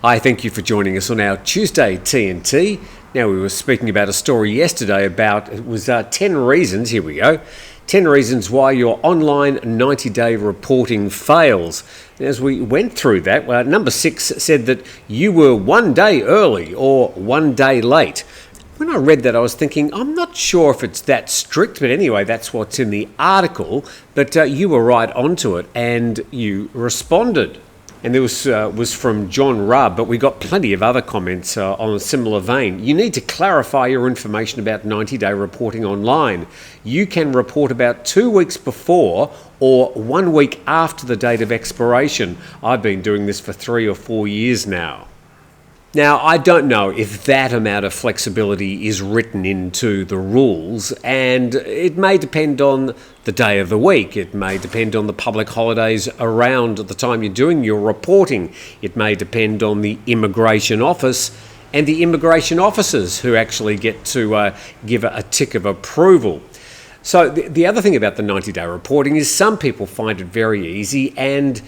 Hi, thank you for joining us on our Tuesday TNT. Now, we were speaking about a story yesterday about, 10 reasons, here we go, 10 reasons why your online 90-day reporting fails. As we went through that, number 6 said that you were 1 day early or 1 day late. When I read that, I was thinking, I'm not sure if it's that strict, but anyway, that's what's in the article. But you were right onto it and you responded. And this was from John Rubb, but we got plenty of other comments on a similar vein. You need to clarify your information about 90-day reporting online. You can report about 2 weeks before or 1 week after the date of expiration. I've been doing this for 3 or 4 years now. Now, I don't know if that amount of flexibility is written into the rules, and it may depend on the day of the week. It may depend on the public holidays around the time you're doing your reporting. It may depend on the immigration office and the immigration officers who actually get to give a tick of approval. So the other thing about the 90-day reporting is some people find it very easy, and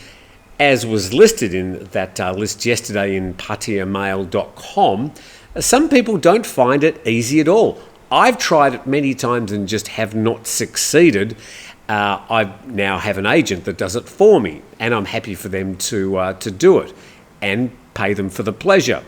as was listed in that list yesterday in patiamail.com, some people don't find it easy at all. I've tried it many times and just have not succeeded. I now have an agent that does it for me, and I'm happy for them to do it and pay them for the pleasure.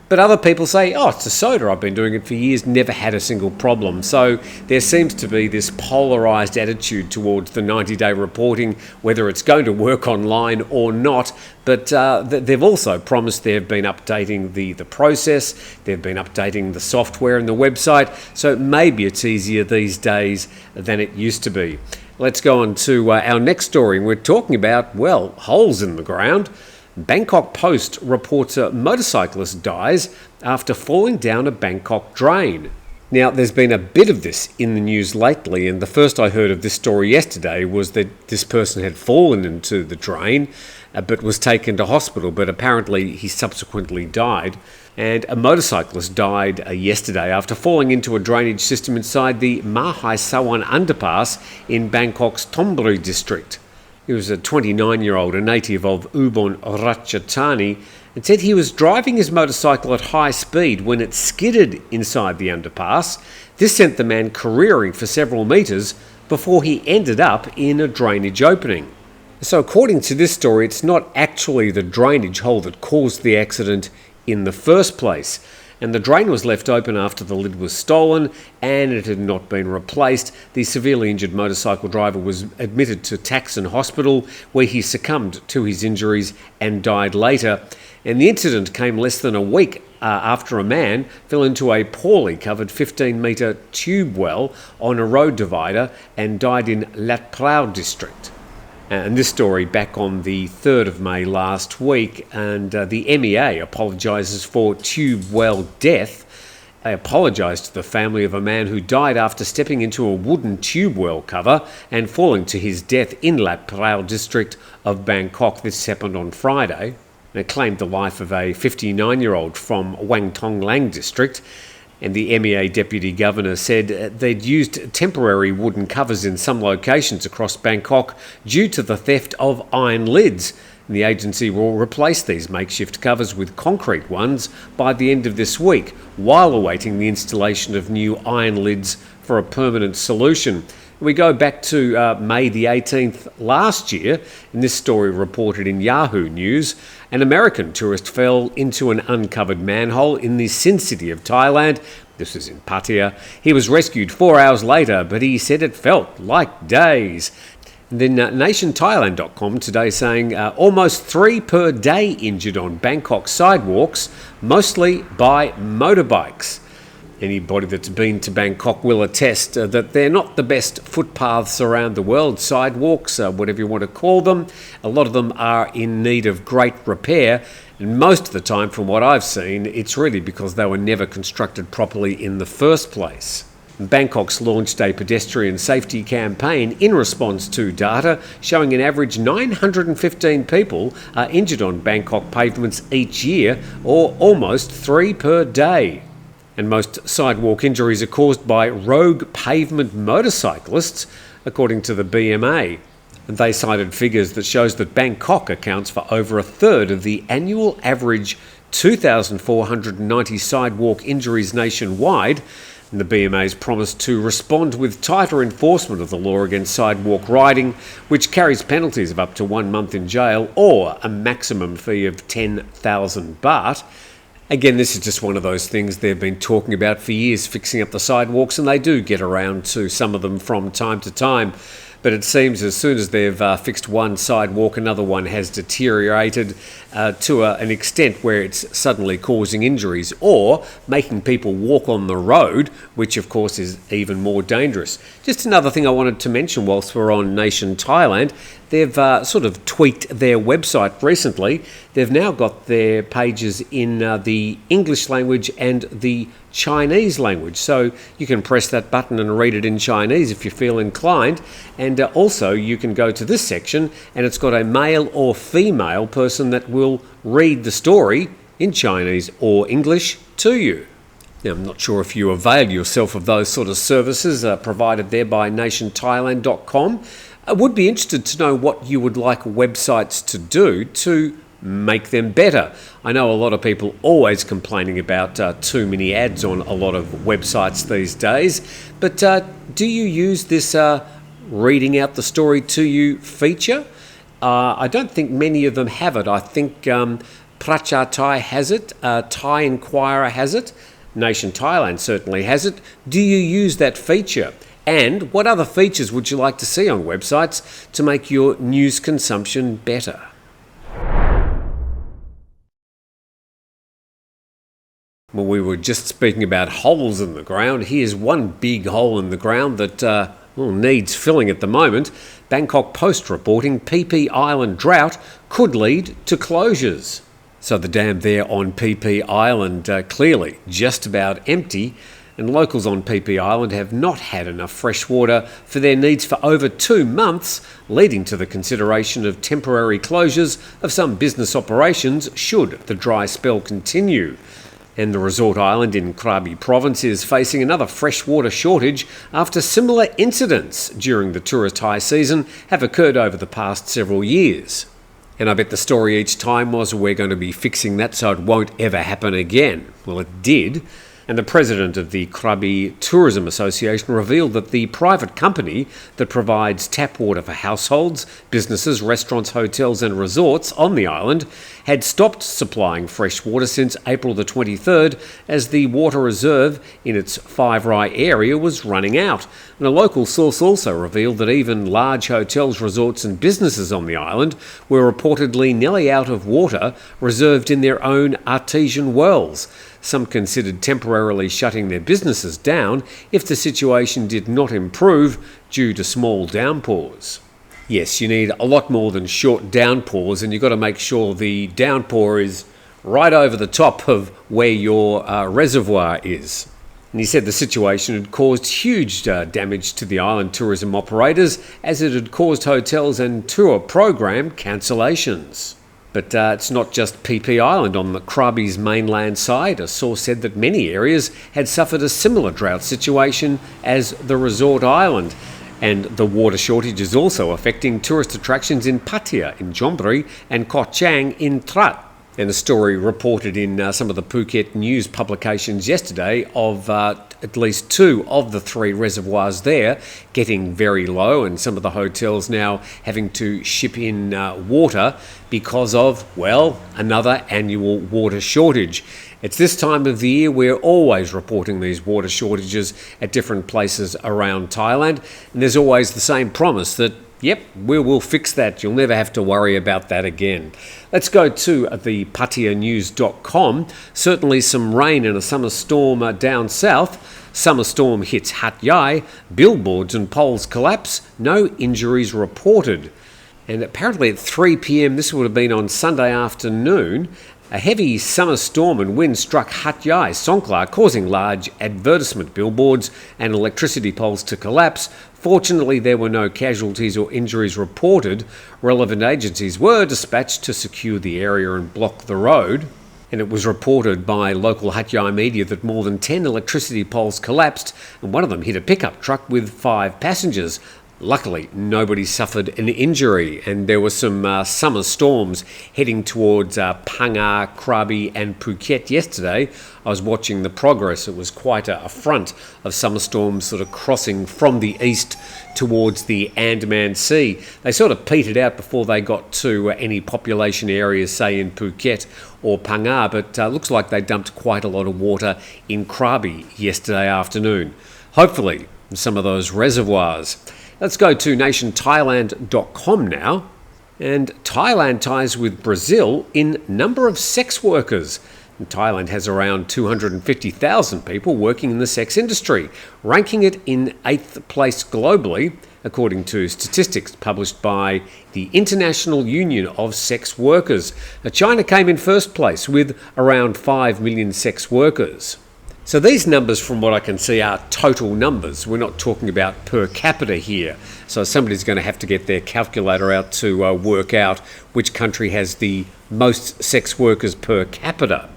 But other people say, oh, it's a soda, I've been doing it for years, never had a single problem. So there seems to be this polarised attitude towards the 90-day reporting, whether it's going to work online or not. But they've also promised they've been updating the process, they've been updating the software and the website, so maybe it's easier these days than it used to be. Let's go on to our next story. We're talking about, holes in the ground. Bangkok Post reports a motorcyclist dies after falling down a Bangkok drain. Now, there's been a bit of this in the news lately, and the first I heard of this story yesterday was that this person had fallen into the drain, but was taken to hospital, but apparently he subsequently died. And a motorcyclist died yesterday after falling into a drainage system inside the Mahai Sawan underpass in Bangkok's Thonburi district. He was a 29-year-old, a native of Ubon Ratchathani, and said he was driving his motorcycle at high speed when it skidded inside the underpass. This sent the man careering for several metres before he ended up in a drainage opening. So according to this story, it's not actually the drainage hole that caused the accident in the first place. And the drain was left open after the lid was stolen and it had not been replaced. The severely injured motorcycle driver was admitted to Taksan Hospital, where he succumbed to his injuries and died later. And the incident came less than a week after a man fell into a poorly covered 15-metre tube well on a road divider and died in Lat Pral district. And this story back on the 3rd of May last week, and the MEA apologises for tube well death. They apologised to the family of a man who died after stepping into a wooden tube well cover and falling to his death in Lat Pral district of Bangkok. This happened on Friday. They claimed the life of a 59-year-old from Wang Thong Lang district. And the MEA Deputy Governor said they'd used temporary wooden covers in some locations across Bangkok due to the theft of iron lids. And the agency will replace these makeshift covers with concrete ones by the end of this week, while awaiting the installation of new iron lids for a permanent solution. We go back to May the 18th last year, and this story reported in Yahoo News. An American tourist fell into an uncovered manhole in the Sin city of Thailand. This was in Pattaya. He was rescued 4 hours later, but he said it felt like days. And then NationThailand.com today saying almost 3 per day injured on Bangkok sidewalks, mostly by motorbikes. Anybody that's been to Bangkok will attest that they're not the best footpaths around the world, sidewalks, whatever you want to call them. A lot of them are in need of great repair, and most of the time, from what I've seen, it's really because they were never constructed properly in the first place. Bangkok's launched a pedestrian safety campaign in response to data showing an average 915 people are injured on Bangkok pavements each year, or almost 3 per day. And most sidewalk injuries are caused by rogue pavement motorcyclists, according to the BMA. And they cited figures that shows that Bangkok accounts for over a third of the annual average 2,490 sidewalk injuries nationwide. And the BMA's promised to respond with tighter enforcement of the law against sidewalk riding, which carries penalties of up to 1 month in jail or a maximum fee of 10,000 baht. Again, this is just one of those things they've been talking about for years, fixing up the sidewalks, and they do get around to some of them from time to time. But it seems as soon as they've fixed one sidewalk, another one has deteriorated to an extent where it's suddenly causing injuries or making people walk on the road, which of course is even more dangerous. Just another thing I wanted to mention whilst we're on Nation Thailand, they've sort of tweaked their website recently. They've now got their pages in the English language and the Chinese language, so you can press that button and read it in Chinese if you feel inclined, and also you can go to this section and it's got a male or female person that will read the story in Chinese or English to you. Now, I'm not sure if you avail yourself of those sort of services provided there by nationthailand.com. I would be interested to know what you would like websites to do to make them better. I know a lot of people always complaining about too many ads on a lot of websites these days, but do you use this reading out the story to you feature? I don't think many of them have it. I think Pracha Thai has it, Thai Inquirer has it, Nation Thailand certainly has it. Do you use that feature? And what other features would you like to see on websites to make your news consumption better? Well, we were just speaking about holes in the ground. Here's one big hole in the ground that needs filling at the moment. Bangkok Post reporting PP Island drought could lead to closures. So the dam there on PP Island clearly just about empty, and locals on PP Island have not had enough fresh water for their needs for over 2 months, leading to the consideration of temporary closures of some business operations should the dry spell continue. And the resort island in Krabi province is facing another freshwater shortage after similar incidents during the tourist high season have occurred over the past several years. And I bet the story each time was, we're going to be fixing that so it won't ever happen again. Well, it did. And the president of the Krabi Tourism Association revealed that the private company that provides tap water for households, businesses, restaurants, hotels and resorts on the island had stopped supplying fresh water since April the 23rd as the water reserve in its Five Rai area was running out. And a local source also revealed that even large hotels, resorts and businesses on the island were reportedly nearly out of water reserved in their own artesian wells. Some considered temporarily shutting their businesses down if the situation did not improve due to small downpours. Yes, you need a lot more than short downpours, and you've got to make sure the downpour is right over the top of where your reservoir is. And he said the situation had caused huge damage to the island tourism operators, as it had caused hotels and tour program cancellations. But it's not just PP Island on the Krabi's mainland side. A source said that many areas had suffered a similar drought situation as the resort island. And the water shortage is also affecting tourist attractions in Pattaya in Chonburi and Koh Chang in Trat. And a story reported in some of the Phuket news publications yesterday of at least 2 of the 3 reservoirs there getting very low, and some of the hotels now having to ship in water because of, well, another annual water shortage. It's this time of the year we're always reporting these water shortages at different places around Thailand, and there's always the same promise that, yep, we will fix that. You'll never have to worry about that again. Let's go to the PattayaNews.com. Certainly some rain and a summer storm down south. Summer storm hits Hat Yai. Billboards and poles collapse. No injuries reported. And apparently at 3 p.m, this would have been on Sunday afternoon, a heavy summer storm and wind struck Hat Yai, Songkhla, causing large advertisement billboards and electricity poles to collapse. Fortunately, there were no casualties or injuries reported. Relevant agencies were dispatched to secure the area and block the road. And it was reported by local Hat Yai media that more than 10 electricity poles collapsed, and one of them hit a pickup truck with 5 passengers. Luckily, nobody suffered an injury, and there were some summer storms heading towards Phang, Krabi and Phuket yesterday. I was watching the progress. It was quite a front of summer storms sort of crossing from the east towards the Andaman Sea. They sort of petered out before they got to any population areas, say in Phuket or Phang, but looks like they dumped quite a lot of water in Krabi yesterday afternoon. Hopefully, some of those reservoirs. Let's go to nationthailand.com now. And Thailand ties with Brazil in number of sex workers. And Thailand has around 250,000 people working in the sex industry, ranking it in 8th place globally, according to statistics published by the International Union of Sex Workers. China came in first place with around 5 million sex workers. So these numbers, from what I can see, are total numbers. We're not talking about per capita here. So somebody's going to have to get their calculator out to work out which country has the most sex workers per capita.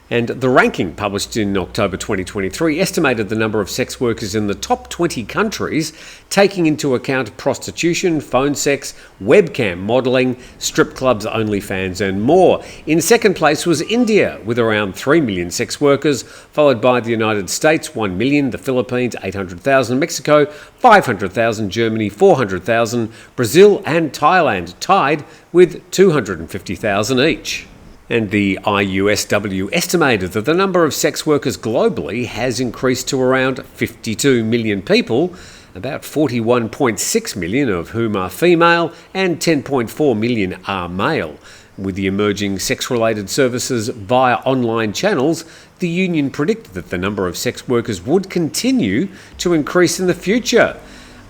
And the ranking published in October 2023 estimated the number of sex workers in the top 20 countries, taking into account prostitution, phone sex, webcam modelling, strip clubs, OnlyFans and more. In second place was India, with around 3 million sex workers, followed by the United States, 1 million, the Philippines, 800,000, Mexico, 500,000, Germany, 400,000, Brazil and Thailand tied with 250,000 each. And the IUSW estimated that the number of sex workers globally has increased to around 52 million people, about 41.6 million of whom are female and 10.4 million are male. With the emerging sex-related services via online channels, the union predicted that the number of sex workers would continue to increase in the future.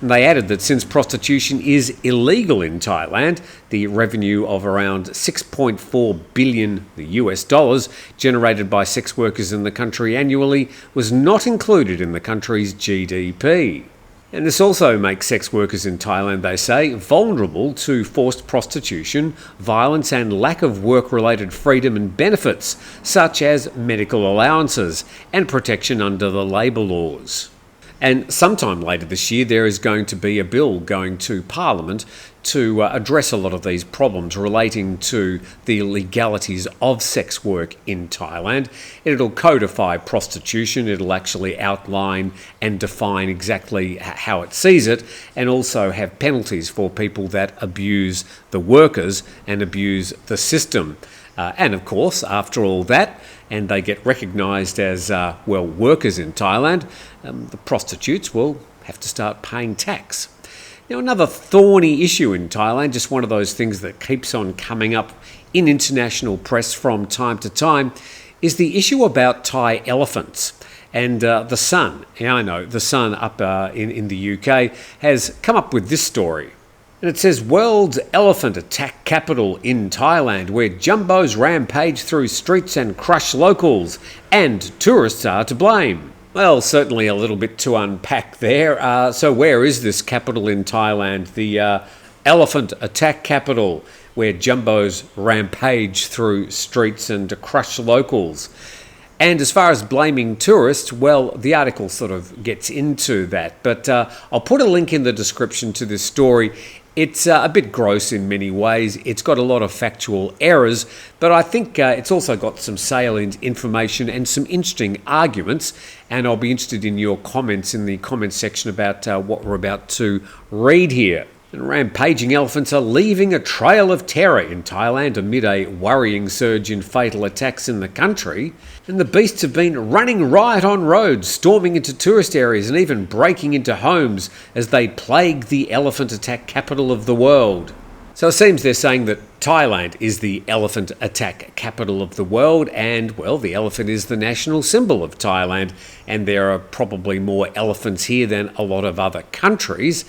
They added that since prostitution is illegal in Thailand, the revenue of around 6.4 billion US dollars generated by sex workers in the country annually was not included in the country's GDP. And this also makes sex workers in Thailand, they say, vulnerable to forced prostitution, violence and lack of work-related freedom and benefits, such as medical allowances and protection under the labour laws. And sometime later this year, there is going to be a bill going to Parliament to address a lot of these problems relating to the legalities of sex work in Thailand. It'll codify prostitution, it'll actually outline and define exactly how it sees it, and also have penalties for people that abuse the workers and abuse the system. And of course, after all that, and they get recognised as, workers in Thailand, the prostitutes will have to start paying tax. Now, another thorny issue in Thailand, just one of those things that keeps on coming up in international press from time to time, is the issue about Thai elephants. And The Sun, The Sun up in the UK, has come up with this story. And it says, world's elephant attack capital in Thailand, where jumbos rampage through streets and crush locals, and tourists are to blame. Well, certainly a little bit to unpack there. So where is this capital in Thailand? The elephant attack capital, where jumbos rampage through streets and crush locals. And as far as blaming tourists, well, the article sort of gets into that. But I'll put a link in the description to this story. It's a bit gross in many ways. It's got a lot of factual errors, but I think it's also got some salient information and some interesting arguments. And I'll be interested in your comments in the comments section about what we're about to read here. And rampaging elephants are leaving a trail of terror in Thailand amid a worrying surge in fatal attacks in the country. And the beasts have been running riot on roads, storming into tourist areas and even breaking into homes as they plague the elephant attack capital of the world. So it seems they're saying that Thailand is the elephant attack capital of the world, and, well, the elephant is the national symbol of Thailand, and there are probably more elephants here than a lot of other countries.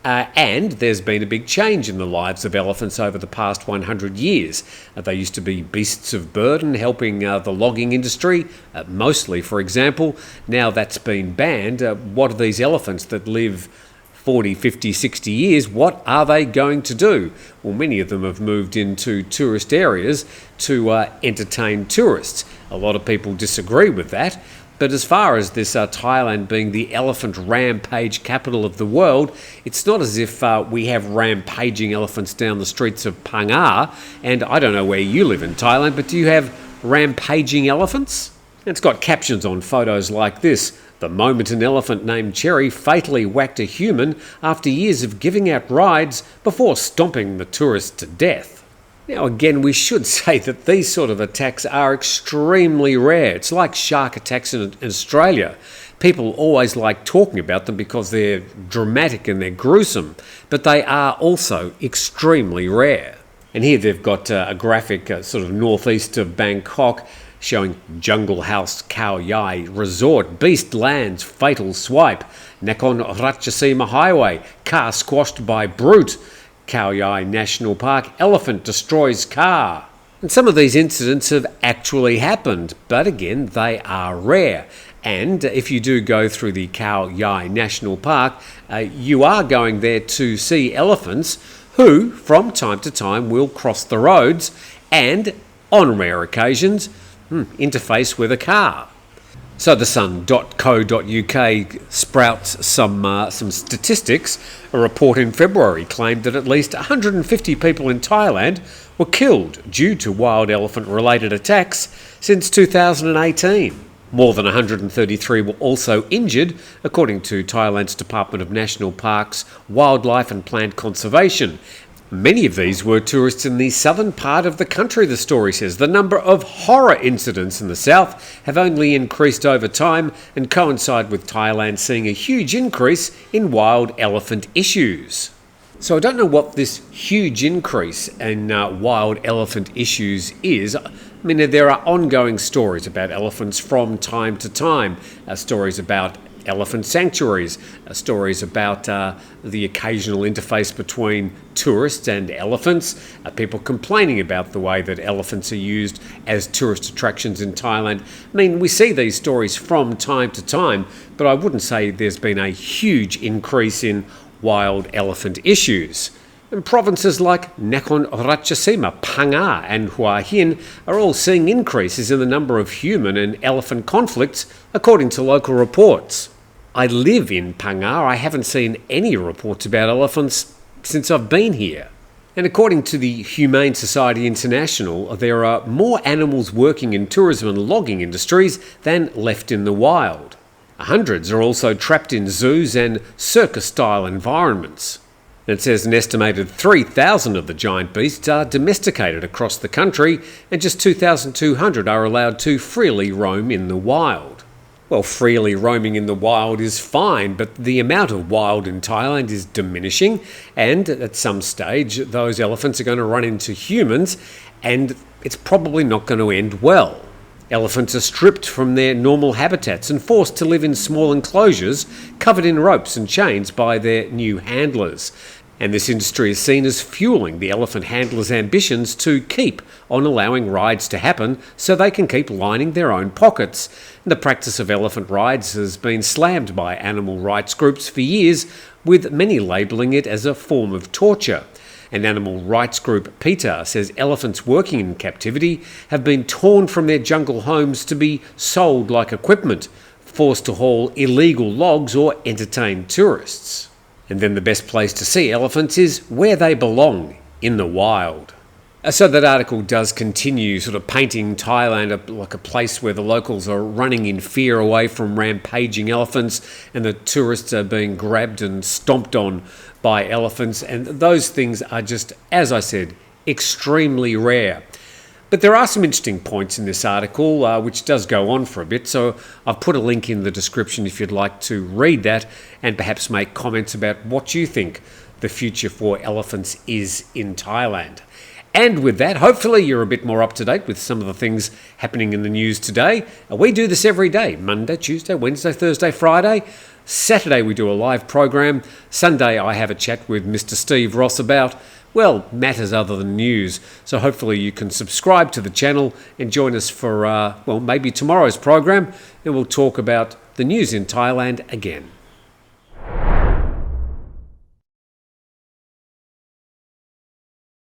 And there's been a big change in the lives of elephants over the past 100 years. They used to be beasts of burden, helping the logging industry, mostly, for example. Now that's been banned. What are these elephants that live 40, 50, 60 years, what are they going to do? Well, many of them have moved into tourist areas to entertain tourists. A lot of people disagree with that. But as far as this Thailand being the elephant rampage capital of the world, it's not as if we have rampaging elephants down the streets of Phang and I don't know where you live in Thailand, but do you have rampaging elephants? It's got captions on photos like this: "The moment an elephant named Cherry fatally whacked a human after years of giving out rides before stomping the tourist to death." Now again, we should say that these sort of attacks are extremely rare. It's like shark attacks in Australia. People always like talking about them because they're dramatic and they're gruesome, but they are also extremely rare. And here they've got a graphic sort of northeast of Bangkok showing Jungle House Hat Yai Resort, beast lands, fatal swipe, Nakhon Ratchasima Highway, car squashed by brute, Hat Yai National Park, elephant destroys car. And some of these incidents have actually happened, but again, they are rare. And if you do go through the Hat Yai National Park, you are going there to see elephants who, from time to time, will cross the roads and, on rare occasions, interface with a car. So the sun.co.uk sprouts some statistics. A report in February claimed that at least 150 people in Thailand were killed due to wild elephant-related attacks since 2018. More than 133 were also injured, according to Thailand's Department of National Parks, Wildlife and Plant Conservation. Many of these were tourists in the southern part of the country, the story says. The number of horror incidents in the south have only increased over time and coincide with Thailand seeing a huge increase in wild elephant issues. So I don't know what this huge increase in wild elephant issues is. I mean, there are ongoing stories about elephants from time to time, stories about elephant sanctuaries, stories about the occasional interface between tourists and elephants, people complaining about the way that elephants are used as tourist attractions in Thailand. I mean, we see these stories from time to time, but I wouldn't say there's been a huge increase in wild elephant issues. And provinces like Nakhon Ratchasima, Phang and Hua Hin are all seeing increases in the number of human and elephant conflicts, according to local reports. I live in Phang. I haven't seen any reports about elephants since I've been here. And according to the Humane Society International, there are more animals working in tourism and logging industries than left in the wild. Hundreds are also trapped in zoos and circus-style environments. And it says an estimated 3,000 of the giant beasts are domesticated across the country, and just 2,200 are allowed to freely roam in the wild. Well, freely roaming in the wild is fine, but the amount of wild in Thailand is diminishing, and at some stage those elephants are going to run into humans, and it's probably not going to end well. Elephants are stripped from their normal habitats and forced to live in small enclosures covered in ropes and chains by their new handlers. And this industry is seen as fueling the elephant handlers' ambitions to keep on allowing rides to happen so they can keep lining their own pockets. And the practice of elephant rides has been slammed by animal rights groups for years, with many labelling it as a form of torture. An animal rights group, PETA, says elephants working in captivity have been torn from their jungle homes to be sold like equipment, forced to haul illegal logs or entertain tourists. And then the best place to see elephants is where they belong, in the wild. So that article does continue sort of painting Thailand like a place where the locals are running in fear away from rampaging elephants and the tourists are being grabbed and stomped on by elephants. And those things are just, as I said, extremely rare. But there are some interesting points in this article, which does go on for a bit, so I've put a link in the description if you'd like to read that and perhaps make comments about what you think the future for elephants is in Thailand. And with that, hopefully you're a bit more up to date with some of the things happening in the news today. We do this every day, Monday, Tuesday, Wednesday, Thursday, Friday. Saturday we do a live program. Sunday I have a chat with Mr. Steve Ross about, well, matters other than news. So hopefully you can subscribe to the channel and join us for, maybe tomorrow's program, and we'll talk about the news in Thailand again.